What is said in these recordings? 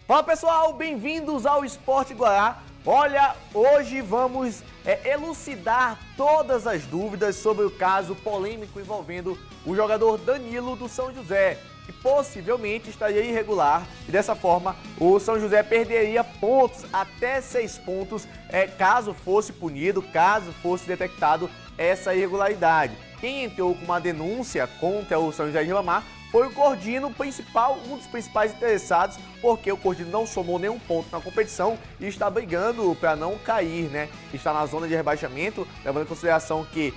Fala pessoal, bem-vindos ao Esporte Guará. Olha, hoje vamos elucidar todas as dúvidas sobre o caso polêmico envolvendo o jogador Danilo do São José, que possivelmente estaria irregular e dessa forma o São José perderia pontos, até 6 pontos, caso fosse punido, caso fosse detectado essa irregularidade. Quem entrou com uma denúncia contra o São José de Ribamar foi o Cordino, um dos principais interessados, porque o Cordino não somou nenhum ponto na competição e está brigando para não cair, né? Está na zona de rebaixamento, levando em consideração que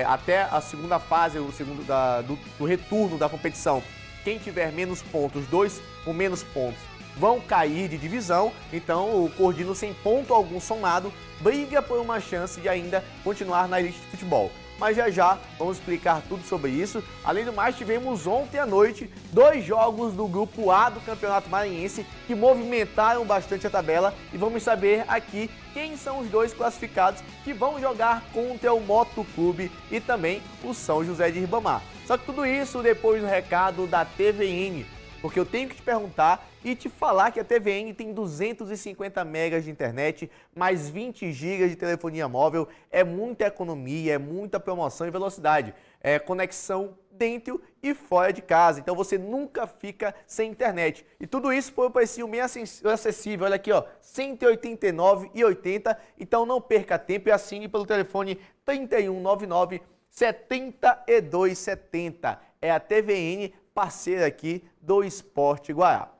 até a segunda fase, do retorno da competição, quem tiver menos pontos, 2 com menos pontos, vão cair de divisão. Então o Cordino, sem ponto algum somado, briga por uma chance de ainda continuar na elite de futebol. Mas já vamos explicar tudo sobre isso. Além do mais, tivemos ontem à noite 2 jogos do Grupo A do Campeonato Maranhense que movimentaram bastante a tabela e vamos saber aqui quem são os 2 classificados que vão jogar contra o Moto Clube e também o São José de Ribamar. Só que tudo isso depois do recado da TVN, porque eu tenho que te perguntar e te falar que a TVN tem 250 megas de internet, mais 20 gigas de telefonia móvel, é muita economia, é muita promoção e velocidade, é conexão dentro e fora de casa, então você nunca fica sem internet. E tudo isso por um preço bem acessível, olha aqui, ó, R$ 189,80, então não perca tempo e assine pelo telefone 3199 7270. É a TVN, parceira aqui do Esporte Guará.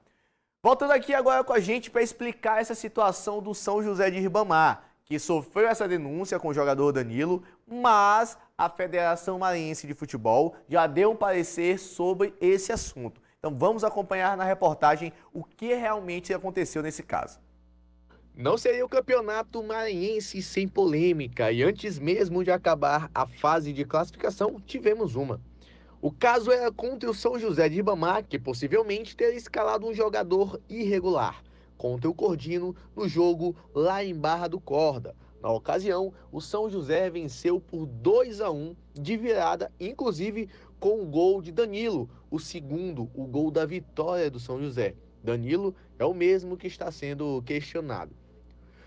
Voltando aqui agora com a gente para explicar essa situação do São José de Ribamar, que sofreu essa denúncia com o jogador Danilo, mas a Federação Maranhense de Futebol já deu um parecer sobre esse assunto. Então vamos acompanhar na reportagem o que realmente aconteceu nesse caso. Não seria o campeonato maranhense sem polêmica, e antes mesmo de acabar a fase de classificação, tivemos uma. O caso era contra o São José de Ribamar, que possivelmente teria escalado um jogador irregular contra o Cordino no jogo lá em Barra do Corda. Na ocasião, o São José venceu por 2-1 de virada, inclusive com o gol de Danilo, o segundo, o gol da vitória do São José. Danilo é o mesmo que está sendo questionado.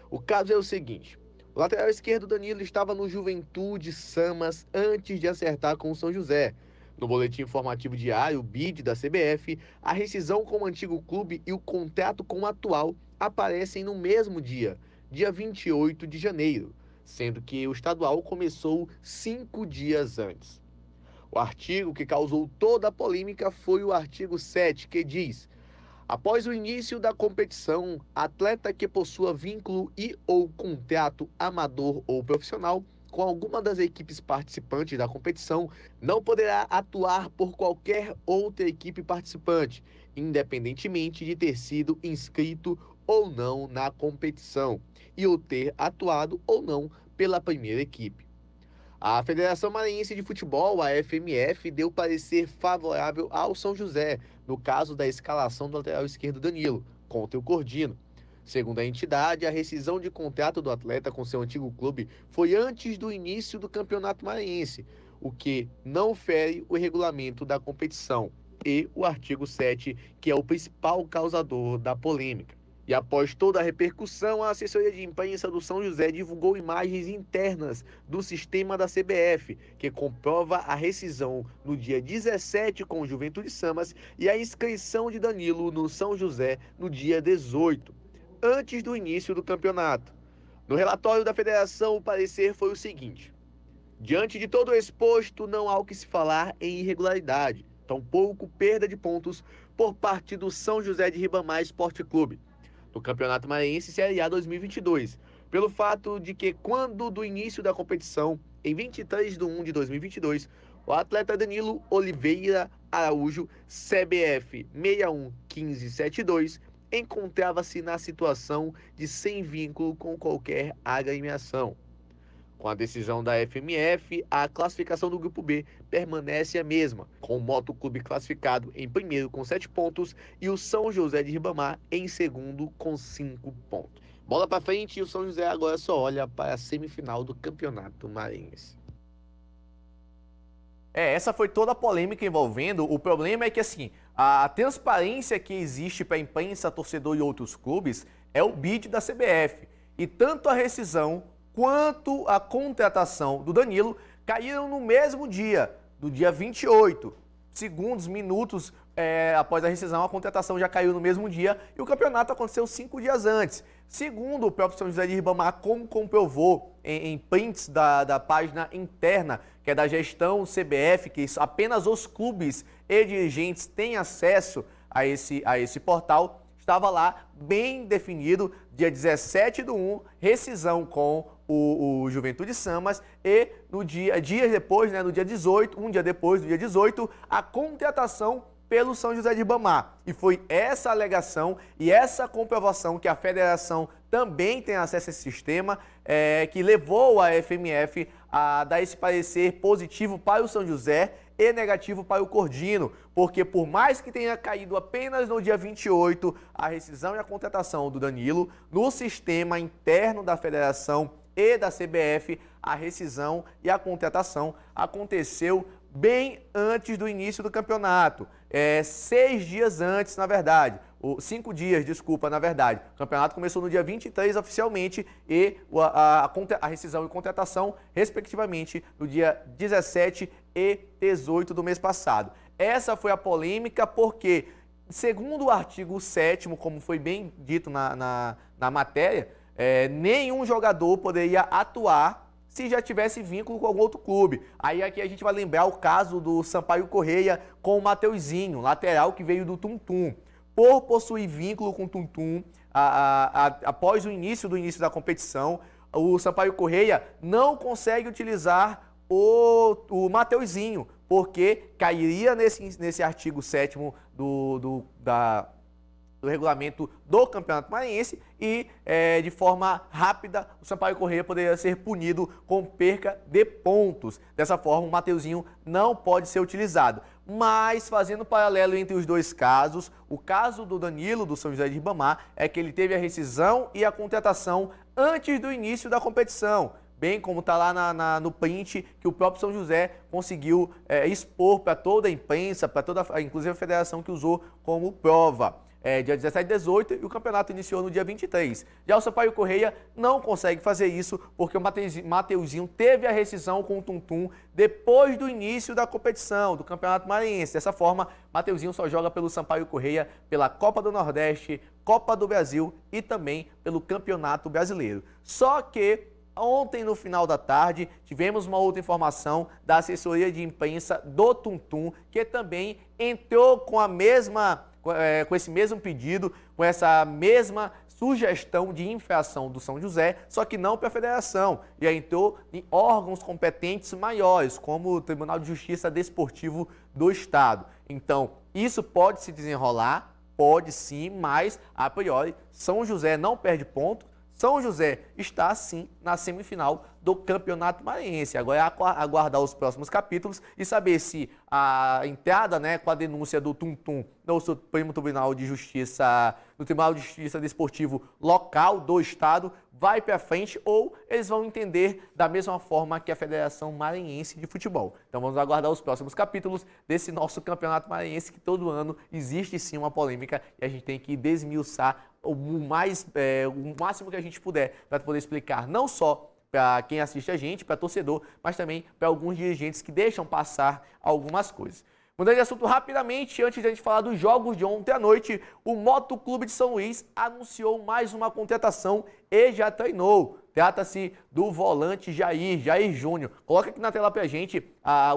O caso é o seguinte: o lateral esquerdo Danilo estava no Juventude Samas antes de acertar com o São José. No boletim informativo diário, o BID da CBF, a rescisão com o antigo clube e o contrato com o atual aparecem no mesmo dia 28 de janeiro, sendo que o estadual começou 5 dias antes. O artigo que causou toda a polêmica foi o artigo 7, que diz: após o início da competição, atleta que possua vínculo e ou contrato amador ou profissional com alguma das equipes participantes da competição não poderá atuar por qualquer outra equipe participante, independentemente de ter sido inscrito ou não na competição e ou ter atuado ou não pela primeira equipe. A Federação Maranhense de Futebol, a FMF, deu parecer favorável ao São José, no caso da escalação do lateral esquerdo Danilo, contra o Cordino. Segundo a entidade, a rescisão de contrato do atleta com seu antigo clube foi antes do início do Campeonato Maranhense, o que não fere o regulamento da competição e o artigo 7, que é o principal causador da polêmica. E após toda a repercussão, a assessoria de imprensa do São José divulgou imagens internas do sistema da CBF, que comprova a rescisão no dia 17 com o Juventude Samas e a inscrição de Danilo no São José no dia 18, antes do início do campeonato. No relatório da federação, o parecer foi o seguinte: diante de todo o exposto, não há o que se falar em irregularidade, tampouco perda de pontos por parte do São José de Ribamar Esporte Clube no Campeonato Maranhense Série A 2022, pelo fato de que, quando do início da competição, em 23/1 de 2022, o atleta Danilo Oliveira Araújo, CBF 611572, encontrava-se na situação de sem vínculo com qualquer agremiação. Com a decisão da FMF, a classificação do Grupo B permanece a mesma, com o Moto Clube classificado em primeiro com 7 pontos e o São José de Ribamar em segundo com 5 pontos. Bola para frente e o São José agora só olha para a semifinal do Campeonato Maranhense. Essa foi toda a polêmica envolvendo. O problema é que, assim, A transparência que existe para a imprensa, torcedor e outros clubes é o bid da CBF. E tanto a rescisão quanto a contratação do Danilo caíram no mesmo dia, do dia 28. Segundos, minutos após a rescisão, a contratação já caiu no mesmo dia e o campeonato aconteceu 5 dias antes. Segundo o próprio São José de Ribamar, como comprovou em prints da página interna, que é da gestão CBF, que apenas os clubes e dirigentes têm acesso a esse portal, estava lá bem definido, dia 17/1, rescisão com o Juventude Samas e dias depois, no dia 18, um dia depois do dia 18, a contratação pelo São José de Ribamar. E foi essa alegação e essa comprovação que a federação também tem acesso a esse sistema, que levou a FMF a dar esse parecer positivo para o São José e negativo para o Cordino, porque por mais que tenha caído apenas no dia 28 a rescisão e a contratação do Danilo, no sistema interno da federação e da CBF, a rescisão e a contratação aconteceu bem antes do início do campeonato, 6 dias antes, na verdade, 5 dias, desculpa, na verdade. O campeonato começou no dia 23 oficialmente e a rescisão e contratação, respectivamente, no dia 17 e 18 do mês passado. Essa foi a polêmica porque, segundo o artigo 7º, como foi bem dito na matéria, nenhum jogador poderia atuar se já tivesse vínculo com algum outro clube. Aí aqui a gente vai lembrar o caso do Sampaio Corrêa com o Mateuzinho, lateral que veio do Tum Tum. Por possuir vínculo com o Tum Tum, após o início da competição, o Sampaio Corrêa não consegue utilizar o Mateuzinho, porque cairia nesse artigo 7º do regulamento do Campeonato Maranhense e, de forma rápida, o Sampaio Corrêa poderia ser punido com perca de pontos. Dessa forma, o Mateuzinho não pode ser utilizado. Mas, fazendo paralelo entre os dois casos, o caso do Danilo, do São José de Ribamar, é que ele teve a rescisão e a contratação antes do início da competição, bem como está lá no print que o próprio São José conseguiu expor para toda a imprensa, para inclusive a federação que usou como prova. Dia 17 e 18 e o campeonato iniciou no dia 23. Já o Sampaio Corrêa não consegue fazer isso porque o Mateuzinho teve a rescisão com o Tum Tum depois do início da competição, do Campeonato Maranhense. Dessa forma, Mateuzinho só joga pelo Sampaio Corrêa, pela Copa do Nordeste, Copa do Brasil e também pelo Campeonato Brasileiro. Só que ontem, no final da tarde, tivemos uma outra informação da assessoria de imprensa do Tum Tum, que também entrou com esse mesmo pedido, com essa mesma sugestão de infração do São José, só que não para a federação, e aí entrou em órgãos competentes maiores, como o Tribunal de Justiça Desportivo do Estado. Então, isso pode se desenrolar, pode sim, mas, a priori, São José não perde ponto. São José está, sim, na semifinal do Campeonato Maranhense. Agora é aguardar os próximos capítulos e saber se a entrada, com a denúncia do Tum Tum no Supremo Tribunal de Justiça, no Tribunal de Justiça Desportivo local do Estado, vai para frente ou eles vão entender da mesma forma que a Federação Maranhense de Futebol. Então vamos aguardar os próximos capítulos desse nosso Campeonato Maranhense, que todo ano existe sim uma polêmica e a gente tem que desmiuçar o máximo que a gente puder para poder explicar não só para quem assiste a gente, para torcedor, mas também para alguns dirigentes que deixam passar algumas coisas. Mudando de assunto rapidamente, antes de a gente falar dos jogos de ontem à noite, o Moto Clube de São Luís anunciou mais uma contratação e já treinou. Trata-se do volante Jair Júnior. Coloca aqui na tela pra gente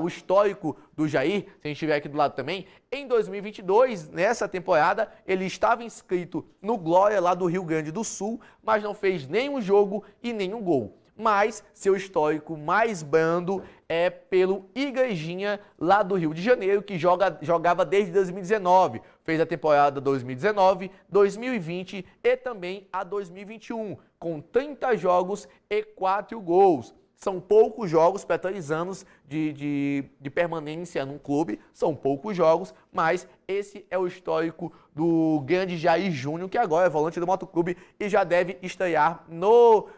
o histórico do Jair, se a gente tiver aqui do lado também. Em 2022, nessa temporada, ele estava inscrito no Glória, lá do Rio Grande do Sul, mas não fez nenhum jogo e nenhum gol. Mas seu histórico mais brando é pelo Igrejinha, lá do Rio de Janeiro, que jogava desde 2019. Fez a temporada 2019, 2020 e também a 2021, com 30 jogos e 4 gols. São poucos jogos para 3 anos de permanência num clube, são poucos jogos, mas esse é o histórico do grande Jair Júnior, que agora é volante do Moto Clube e já deve estrear no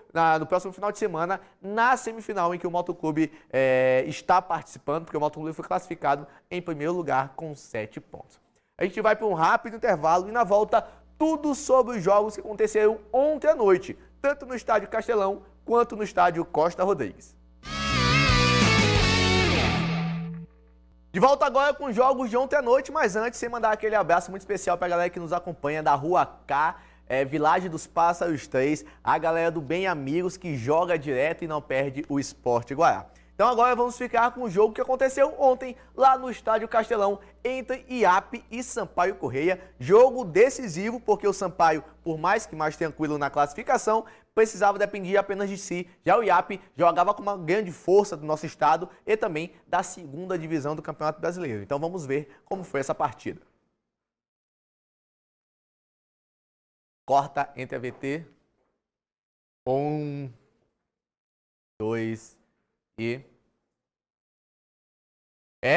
próximo final de semana, na semifinal em que o Moto Clube está participando, porque o Moto Clube foi classificado em primeiro lugar com 7 pontos. A gente vai para um rápido intervalo e na volta tudo sobre os jogos que aconteceram ontem à noite, tanto no estádio Castelão quanto no estádio Costa Rodrigues. De volta agora com os jogos de ontem à noite, mas antes, sem mandar aquele abraço muito especial para a galera que nos acompanha da Rua K, Vilagem dos Pássaros 3, a galera do Bem Amigos que joga direto e não perde o Sport Guará. Então agora vamos ficar com o jogo que aconteceu ontem lá no estádio Castelão entre IAP e Sampaio Corrêa. Jogo decisivo porque o Sampaio, por mais que mais tranquilo na classificação, precisava depender apenas de si. Já o IAP jogava com uma grande força do nosso estado e também da segunda divisão do Campeonato Brasileiro. Então vamos ver como foi essa partida. Corta entre a VT. 1, 2 e...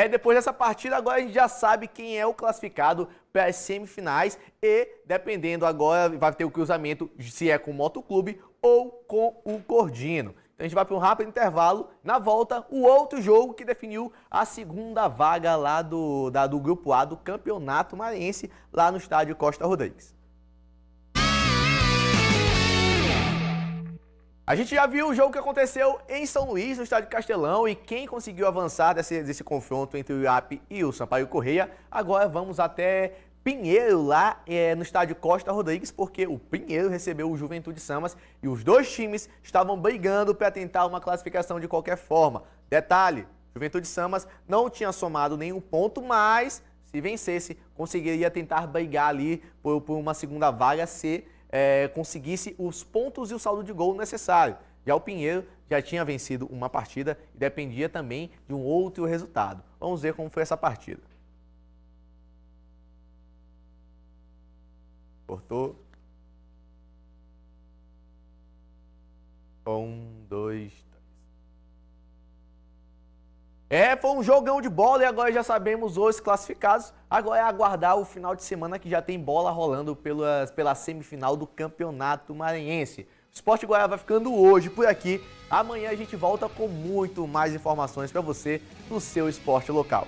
depois dessa partida, agora a gente já sabe quem é o classificado para as semifinais e, dependendo agora, vai ter o cruzamento se é com o Motoclube ou com o Cordino. Então a gente vai para um rápido intervalo. Na volta, o outro jogo que definiu a segunda vaga lá do Grupo A do Campeonato Maranhense, lá no estádio Costa Rodrigues. A gente já viu o jogo que aconteceu em São Luís, no estádio Castelão, e quem conseguiu avançar desse confronto entre o IAP e o Sampaio Corrêa. Agora vamos até Pinheiro, lá no estádio Costa Rodrigues, porque o Pinheiro recebeu o Juventude Samas e os dois times estavam brigando para tentar uma classificação de qualquer forma. Detalhe, Juventude Samas não tinha somado nenhum ponto, mas se vencesse, conseguiria tentar brigar ali por uma segunda vaga se conseguisse os pontos e o saldo de gol necessário. Já o Pinheiro já tinha vencido uma partida e dependia também de um outro resultado. Vamos ver como foi essa partida. Cortou. 1, 2, 3. Foi um jogão de bola e agora já sabemos os classificados. Agora é aguardar o final de semana que já tem bola rolando pela semifinal do Campeonato Maranhense. O Sport Guará vai ficando hoje por aqui. Amanhã a gente volta com muito mais informações para você no seu esporte local.